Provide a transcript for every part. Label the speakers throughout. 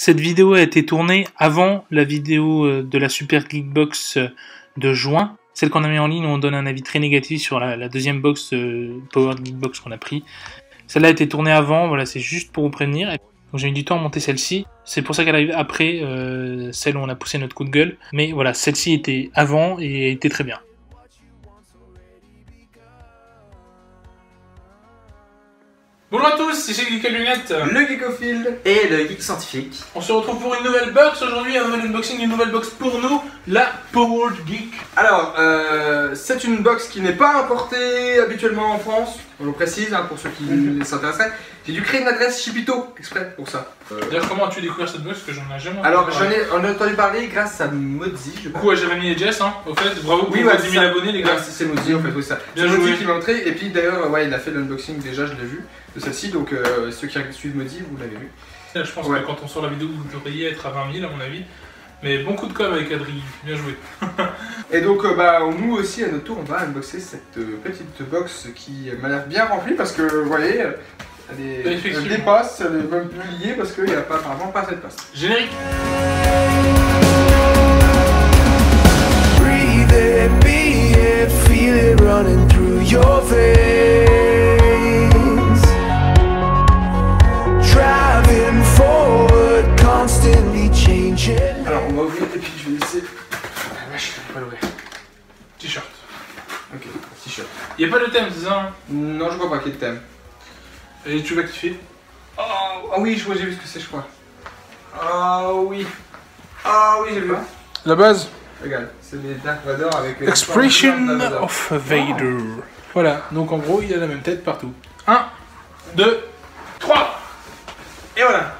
Speaker 1: Cette vidéo a été tournée avant la vidéo de la Super Geekbox de juin. Celle qu'on a mis en ligne où on donne un avis très négatif sur la deuxième box Power Geekbox qu'on a pris. Celle-là a été tournée avant, voilà, c'est juste pour vous prévenir. Donc j'ai mis du temps à monter celle-ci. C'est pour ça qu'elle arrive après celle où on a poussé notre coup de gueule. Mais voilà, celle-ci était avant et était très bien. Bonjour à tous, c'est Geek Lunettes,
Speaker 2: le Geekophile
Speaker 3: et le Geek Scientifique.
Speaker 1: On se retrouve pour une nouvelle box aujourd'hui, un nouvel unboxing, une nouvelle box pour nous, la Power Geek.
Speaker 2: Alors, c'est une box qui n'est pas importée habituellement en France, on le précise hein, pour ceux qui s'intéresseraient. J'ai dû créer une adresse Chipito exprès pour ça.
Speaker 1: D'ailleurs, comment as-tu découvert cette box? Parce que j'en ai jamais entendu
Speaker 2: Alors,
Speaker 1: parler.
Speaker 2: j'en ai entendu parler grâce à Mozzie, je crois.
Speaker 1: Du coup, Jérémy et Jess, hein, au fait, bravo pour
Speaker 2: Oui,
Speaker 1: vos
Speaker 2: ouais,
Speaker 1: 10 000 abonnés, les gars.
Speaker 2: C'est Mozzie en fait, oui, ça.
Speaker 1: Bien
Speaker 2: C'est
Speaker 1: joué.
Speaker 2: Mozzie qui m'a montré, et puis d'ailleurs, ouais, il a fait l'unboxing déjà, je l'ai vu, de celle-ci, donc ceux qui suivent Mozzie, vous l'avez vu.
Speaker 1: Je pense
Speaker 2: Ouais.
Speaker 1: que quand on sort la vidéo, vous devriez être à 20 000 à mon avis. Mais bon coup de com' avec Adrien, bien joué.
Speaker 2: Et donc, nous aussi, à notre tour, on va unboxer cette petite box qui m'a l'air bien remplie parce que, vous voyez, elle dépasse, elle est même plus liée parce qu'il n'y a pas, apparemment pas assez de place.
Speaker 1: Générique.
Speaker 4: Breathe it, be it, feel it running through your veins. Driving forward, constantly changing.
Speaker 2: Alors, on va ouvrir et puis je vais laisser. Ah, vache, je vais pas l'ouvrir.
Speaker 1: T-shirt.
Speaker 2: Ok, t-shirt.
Speaker 1: Il n'y a pas de thème, c'est ça hein?
Speaker 2: Non, je crois pas qu'il y ait de thème.
Speaker 1: Et tu vas kiffer.
Speaker 2: Oh, ah oui, j'ai vu ce que c'est, je crois. Ah oui. Ah oui, j'ai vu.
Speaker 1: La base.
Speaker 2: Regarde, c'est les Dark Vador avec.
Speaker 1: Expression of Vader. Voilà, donc en gros, il a la même tête partout. 1, 2, 3. Et voilà.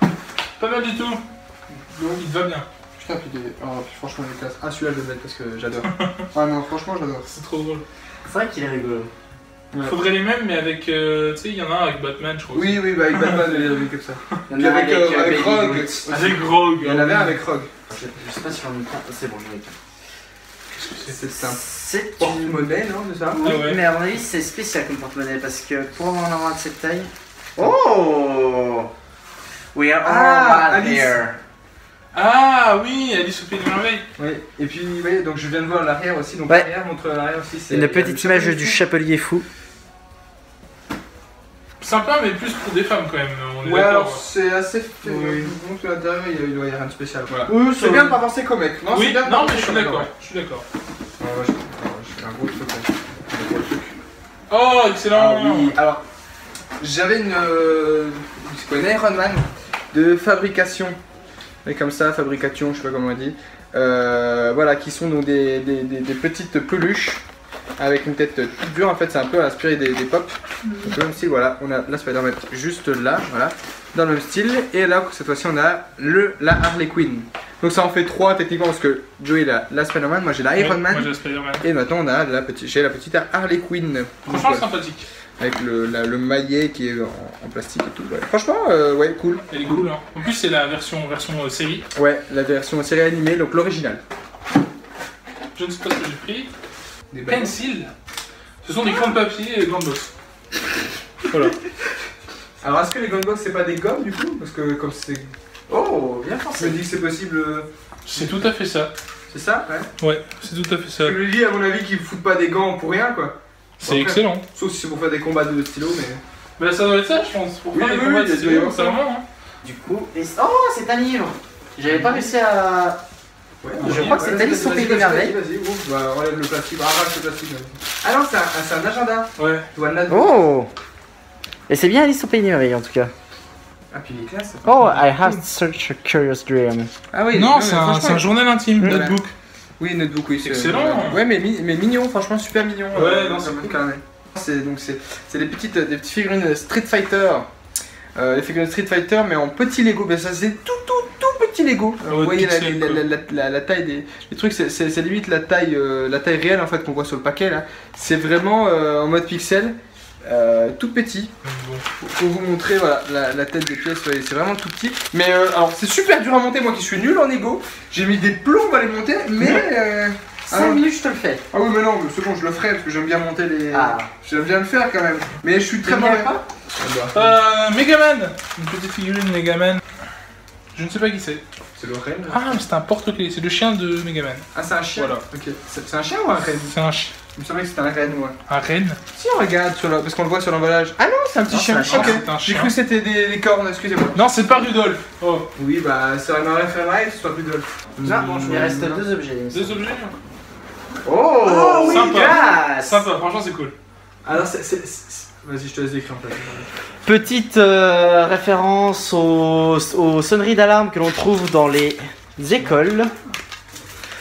Speaker 1: Pas mal du tout. Donc il te va bien.
Speaker 2: Putain, puis franchement, il est classe. Ah, celui-là, je vais le mettre parce que j'adore. Ah non, franchement, j'adore.
Speaker 1: C'est trop drôle.
Speaker 3: C'est vrai qu'il est rigolo.
Speaker 2: Ouais.
Speaker 1: Faudrait les mêmes, mais avec. Tu sais, il y en a un avec Batman, je crois.
Speaker 2: Oui, oui, bah avec Batman, je l'ai vu comme ça.
Speaker 3: Il y
Speaker 2: Puis
Speaker 3: en a
Speaker 2: avec, avec
Speaker 3: Baby
Speaker 2: Rogue.
Speaker 3: Groot.
Speaker 2: aussi.
Speaker 1: Avec Rogue.
Speaker 2: Il y en avait un avec Rogue.
Speaker 3: Je sais pas si on est prend. C'est bon, j'en ai qu'un.
Speaker 1: Qu'est-ce que c'est?
Speaker 2: C'est un
Speaker 3: C'est une.
Speaker 2: porte-monnaie, non, c'est ça?
Speaker 3: Oui,
Speaker 1: Ah ouais.
Speaker 3: mais à mon avis, c'est spécial comme porte-monnaie parce que pour en avoir de cette taille. Oh! We are
Speaker 2: Ah,
Speaker 3: all
Speaker 2: Alice.
Speaker 3: here.
Speaker 1: Ah oui, Alice au Pays des Merveilles.
Speaker 2: Oui, et puis, vous voyez, donc je viens de voir l'arrière aussi. Donc
Speaker 3: Ouais.
Speaker 2: l'arrière montre l'arrière aussi. C'est
Speaker 3: Une petite image du chapelier fou.
Speaker 1: Sympa, mais plus pour des femmes quand même. On est
Speaker 2: Ouais, alors
Speaker 1: d'accord.
Speaker 2: c'est assez fait.
Speaker 1: Oui.
Speaker 2: Donc à l'intérieur, il doit y avoir rien de spécial.
Speaker 1: Voilà.
Speaker 2: Oui, c'est bien de pas penser comme mec. Non, c'est
Speaker 1: Oui,
Speaker 2: bien de
Speaker 1: non,
Speaker 2: pas
Speaker 1: mais
Speaker 2: penser
Speaker 1: je suis
Speaker 2: comme mec,
Speaker 1: d'accord.
Speaker 2: ouais.
Speaker 1: Je suis d'accord.
Speaker 2: Ouais, je fais un gros truc. Un gros truc.
Speaker 1: Oh,
Speaker 2: Ah
Speaker 1: excellent.
Speaker 2: oui, alors j'avais une Iron Man de fabrication, et comme ça, fabrication, je sais pas comment on dit, voilà, qui sont donc des petites peluches avec une tête toute dure. En fait, c'est un peu inspiré des pop, un peu même style. Voilà, on a la Spider-Man juste là, voilà, dans le même style, et là cette fois-ci on a la Harley Quinn. Donc ça en fait 3 techniquement parce que Joey il a la Spider-Man, moi j'ai la Iron Man.
Speaker 1: Moi j'ai Spider-Man.
Speaker 2: Et maintenant on a j'ai la petite Harley Quinn.
Speaker 1: Franchement,
Speaker 2: Donc,
Speaker 1: sympathique.
Speaker 2: avec le maillet qui est en plastique et tout. Ouais. Franchement, ouais, cool.
Speaker 1: Elle est cool. Hein. En plus, c'est la version série.
Speaker 2: Ouais, la version série animée, donc l'original.
Speaker 1: Je ne sais pas ce que j'ai pris.
Speaker 2: Des
Speaker 1: Pencil. Ce sont des crayons de papier et gants de boxe. Voilà.
Speaker 2: Alors, est-ce que les gunbox c'est pas des gommes du coup? Parce que comme c'est.
Speaker 3: Oh, bien
Speaker 2: Je me
Speaker 3: pensé.
Speaker 2: dis que c'est possible.
Speaker 1: C'est tout à fait ça.
Speaker 2: C'est ça? Ouais.
Speaker 1: Ouais, c'est tout à fait ça.
Speaker 2: Je me dis, à mon avis, qu'ils foutent pas des gants pour rien quoi.
Speaker 1: C'est
Speaker 2: Après,
Speaker 1: excellent.
Speaker 2: Sauf si c'est pour faire des combats de stylo, mais.
Speaker 1: Bah, ça doit être ça, je pense. Pour
Speaker 2: Oui,
Speaker 1: faire des
Speaker 2: oui,
Speaker 1: combats
Speaker 2: oui,
Speaker 1: de
Speaker 2: il doit y avoir
Speaker 1: c'est
Speaker 2: ça.
Speaker 1: vraiment. Hein.
Speaker 3: Du coup, oh, c'est un livre. J'avais pas réussi à.
Speaker 2: Ouais,
Speaker 3: Je crois que c'est Alice au Pays des Merveilles.
Speaker 2: Vas-y, ouvre, bah, enlève le plastique, arrache le plastique. Ah non, c'est un agenda.
Speaker 1: Ouais.
Speaker 2: Tu vois, là.
Speaker 3: Oh! Et c'est bien Alice au Pays des Merveilles en tout cas.
Speaker 2: Ah, puis il est classe.
Speaker 3: Oh, I have such a curious dream.
Speaker 2: Ah oui,
Speaker 1: Non,
Speaker 2: mais
Speaker 1: c'est
Speaker 2: franchement,
Speaker 1: un journal intime,
Speaker 2: Ouais.
Speaker 1: notebook.
Speaker 2: Oui, notebook, oui. c'est-
Speaker 1: Excellent.
Speaker 2: Ouais, mais mignon, franchement, super mignon.
Speaker 1: Ouais, non, c'est
Speaker 2: comme
Speaker 1: cool.
Speaker 2: carnet. C'est des petites figurines Street Fighter. Les figurines Street Fighter, mais en petit Lego. Ben, ça, c'est tout petit Lego.
Speaker 1: Ouais,
Speaker 2: Vous voyez
Speaker 1: pixel, quoi.
Speaker 2: la taille des trucs, c'est limite la taille réelle en fait qu'on voit sur le paquet là. C'est vraiment en mode pixel. Tout petit,
Speaker 1: Bon.
Speaker 2: pour vous montrer voilà, la tête des pièces, ouais, c'est vraiment tout petit. Mais alors c'est super dur à monter, moi qui suis nul en Lego, j'ai mis des plombs à les monter, mais
Speaker 3: 5 minutes, je te le fais.
Speaker 2: ah oui mais non, mais c'est bon, je le ferai parce que j'aime bien monter les...
Speaker 3: Ah.
Speaker 2: J'aime bien le faire quand même, mais je suis très
Speaker 3: T'aimes bien
Speaker 2: mauvais.
Speaker 3: pas
Speaker 2: Ah bah.
Speaker 1: Megaman. Une petite figurine Megaman. Je ne sais pas qui c'est.
Speaker 2: C'est le renne.
Speaker 1: Ah, mais c'est un porte-clés, c'est le chien de Megaman.
Speaker 2: Ah, c'est un chien.
Speaker 1: Voilà.
Speaker 2: Ok. C'est un chien ou un renne?
Speaker 1: C'est un chien.
Speaker 2: Il me semblait que c'était un renne, ouais.
Speaker 1: Un renne.
Speaker 2: Si on regarde sur parce qu'on le voit sur l'emballage. Ah non, c'est un petit
Speaker 3: Non,
Speaker 2: chien.
Speaker 3: c'est un
Speaker 2: Ok.
Speaker 3: chien.
Speaker 1: C'est un
Speaker 2: J'ai
Speaker 1: chien.
Speaker 2: cru que c'était des cornes, excusez-moi.
Speaker 1: Non, c'est pas Rudolph. Oh,
Speaker 2: Oui, bah, ça m'aurait fait mal que ce soit plus drôle.
Speaker 3: Ah, bon, il reste 2 objets.
Speaker 1: deux objets.
Speaker 3: Oh, oui,
Speaker 1: Sympa.
Speaker 3: classe.
Speaker 1: Sympa, franchement, c'est cool.
Speaker 2: Alors, vas-y, je te laisse décrire en fait.
Speaker 3: Petite référence aux sonneries d'alarme que l'on trouve dans les écoles.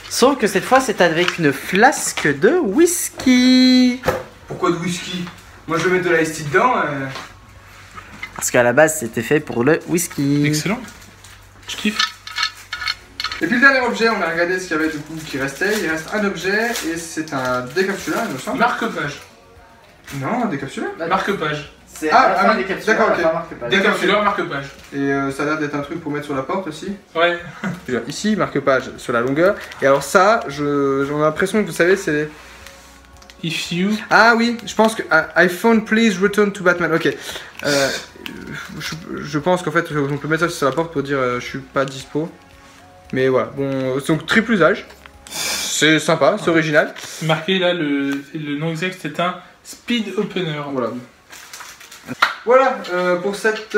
Speaker 3: Sauf que cette fois, c'est avec une flasque de whisky.
Speaker 2: Pourquoi de whisky? Moi, je vais mettre de la iced tea dedans.
Speaker 3: Parce qu'à la base, c'était fait pour le whisky.
Speaker 1: Excellent. Je kiffe.
Speaker 2: Et puis le dernier objet, on a regardé ce qu'il y avait du coup qui restait. Il reste un objet et c'est un décapsuleur, il me semble.
Speaker 1: Marque-page.
Speaker 2: Non, un décapsuleur.
Speaker 1: Marque-page.
Speaker 3: C'est
Speaker 2: Ah,
Speaker 3: à la fin
Speaker 2: ah oui,
Speaker 3: des capsules,
Speaker 2: d'accord,
Speaker 3: à la
Speaker 2: ok.
Speaker 3: fin, marque-page.
Speaker 1: Décapsuleur, marque-page.
Speaker 2: Et ça a l'air d'être un truc pour mettre sur la porte aussi.
Speaker 1: Ouais.
Speaker 2: Ici, marque-page sur la longueur. Et alors ça, j'ai l'impression que vous savez, c'est...
Speaker 1: If you.
Speaker 2: Ah oui, je pense que iPhone, please return to Batman. Ok. Je pense qu'en fait, on peut mettre ça sur la porte pour dire je suis pas dispo. Mais voilà, bon, donc triple usage. C'est sympa, c'est original.
Speaker 1: Marqué là, le nom exact, c'est un speed opener.
Speaker 2: Voilà. Voilà pour cette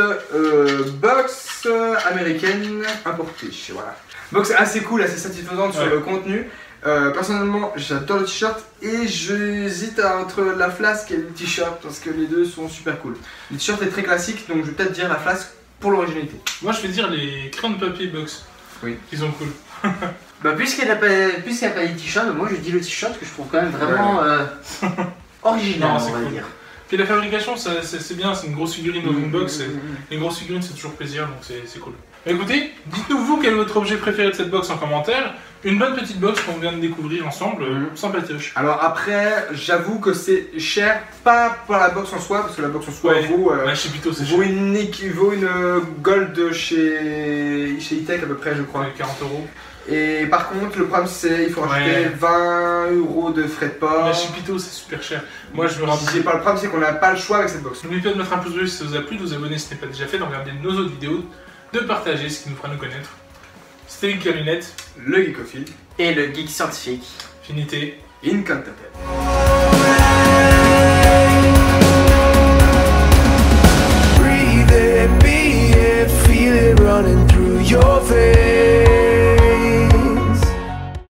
Speaker 2: box américaine importée. Voilà. Box assez cool, assez satisfaisante sur
Speaker 1: Ouais.
Speaker 2: le contenu. Personnellement, j'adore le t-shirt et j'hésite entre la flasque et le t-shirt parce que les deux sont super cool. Le t-shirt est très classique, donc je vais peut-être dire la flasque pour l'originalité.
Speaker 1: Moi, je vais dire les crayons de papier box.
Speaker 2: Oui.
Speaker 1: Qui sont cool.
Speaker 3: Bah, puisqu'il n'y a pas les t-shirts, moi je dis le t-shirt que je trouve quand même vraiment original,
Speaker 1: Non, c'est
Speaker 3: on va
Speaker 1: cool.
Speaker 3: dire.
Speaker 1: Puis la fabrication, c'est bien, c'est une grosse figurine dans une box. Et une grosse figurine, c'est toujours plaisir, donc c'est cool. Écoutez, dites-nous vous quel est votre objet préféré de cette box en commentaire. Une bonne petite box qu'on vient de découvrir ensemble, sympatoche.
Speaker 2: Alors après, j'avoue que c'est cher, pas pour la box en soi, parce que la box en soi
Speaker 1: Ouais.
Speaker 2: vaut,
Speaker 1: Bah, chez Pito, c'est
Speaker 2: vaut
Speaker 1: cher.
Speaker 2: une gold chez E-Tech à peu près, je crois.
Speaker 1: Ouais, 40 €.
Speaker 2: Et par contre, le problème c'est il faut rajouter
Speaker 1: Ouais.
Speaker 2: 20 € de frais de port.
Speaker 1: Mais chez Pito, c'est super cher. Moi, je me rappelle.
Speaker 2: Le problème c'est qu'on n'a pas le choix avec cette box.
Speaker 1: N'oubliez pas de mettre un pouce bleu si ça vous a plu, de vous abonner si ce n'est pas déjà fait, de regarder nos autres vidéos, de partager ce qui nous fera nous connaître. C'était Geek à lunettes,
Speaker 2: Le Geekophile,
Speaker 3: Et le geek scientifique.
Speaker 1: finité.
Speaker 2: Incantatem.